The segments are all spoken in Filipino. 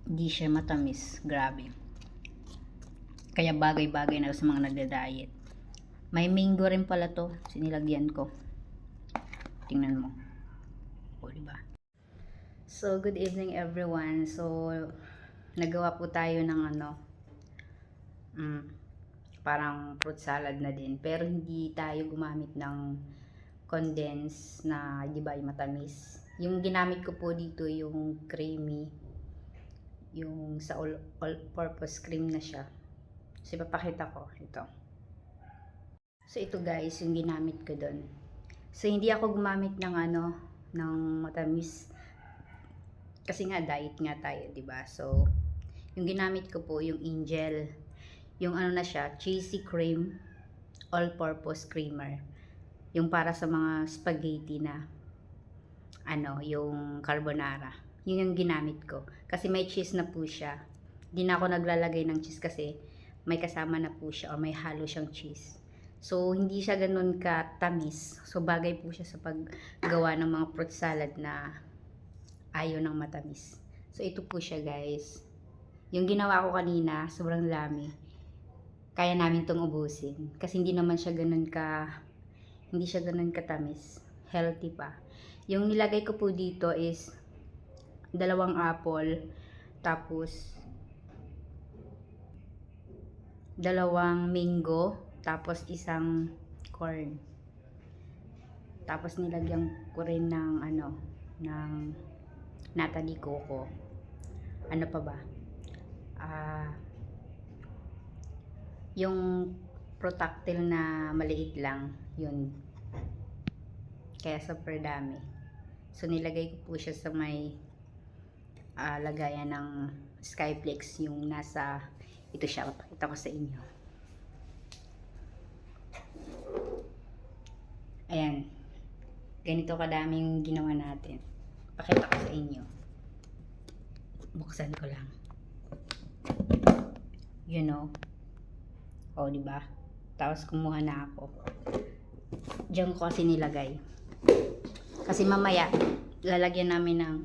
Hindi siya matamis. Grabe. Kaya bagay-bagay na sa mga nagda-diet. May mango rin pala to. Sinilagyan ko. Tingnan mo. O, diba? So, good evening everyone. So, nagawa po tayo ng parang fruit salad na din. Pero hindi tayo gumamit ng condensed na, di ba, yung matamis. Yung ginamit ko po dito yung creamy, yung sa all-purpose cream na siya. So, ipapakita ko ito. So, ito guys, yung ginamit ko doon. So, hindi ako gumamit ng ng matamis. Kasi nga, diet nga tayo, di ba? So, yung ginamit ko po, yung Angel. Yung na siya, cheesy cream, all-purpose creamer. Yung para sa mga spaghetti na, yung carbonara. Yun yung ginamit ko. Kasi may cheese na po siya. Hindi na ako naglalagay ng cheese kasi may kasama na po siya o may halo siyang cheese. So, hindi siya ganun katamis. So, bagay po siya sa paggawa ng mga fruit salad na ayaw ng matamis. So, ito po siya guys. Yung ginawa ko kanina, sobrang dami. Kaya namin itong ubusin. Kasi hindi naman siya ganun katamis. Healthy pa. Yung nilagay ko po dito is 2 apple, tapos 2 mango, tapos 1 corn. Tapos nilagyan ko rin ng ng nata de coco. Ano pa ba? Yung protactile na maliit lang, yun. Kaya super dami. So, nilagay ko po siya sa may lagayan ng Skyflex, yung nasa, ito siya, pakita ko sa inyo. Ayan. Ganito kadaming ginawa natin. Pakita ko sa inyo. Buksan ko lang. You know. O, diba? Tapos kumuha na ako. Diyan ko kasi nilagay. Kasi mamaya, lalagyan namin ng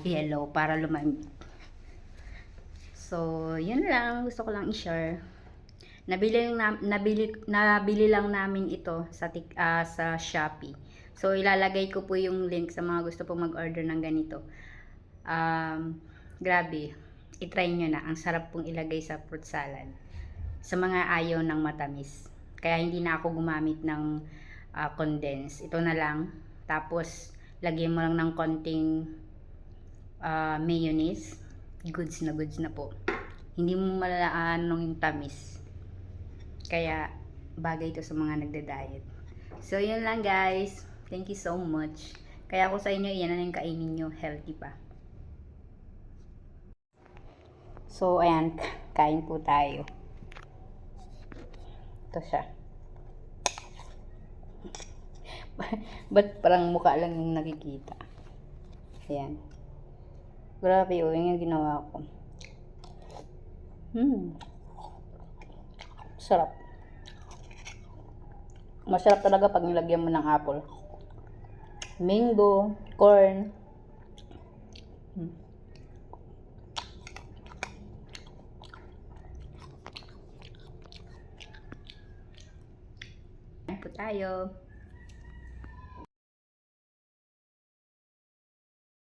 yellow para lumamig. So, yun lang. Gusto ko lang i-share. Nabili lang namin ito sa Shopee. So, ilalagay ko po yung link sa mga gusto po mag-order ng ganito. Grabe. I-try nyo na. Ang sarap pong ilagay sa fruit salad. Sa mga ayaw ng matamis. Kaya hindi na ako gumamit ng condensed. Ito na lang. Tapos, lagyan mo lang ng konting mayonnaise. Goods na po. Hindi mo malalaan yung tamis. Kaya, bagay ito sa mga nagda-diet. So, yun lang guys. Thank you so much. Kaya ako sa inyo, yan na yung kainin nyo. Healthy pa. So, ayan. Kain po tayo. Ito siya. Ba't parang mukha lang yung nakikita? Ayan. Grabe yun yung ginawa ko. Sarap. Masarap talaga pag nilagyan mo ng apple. Mango, corn. Kain po tayo.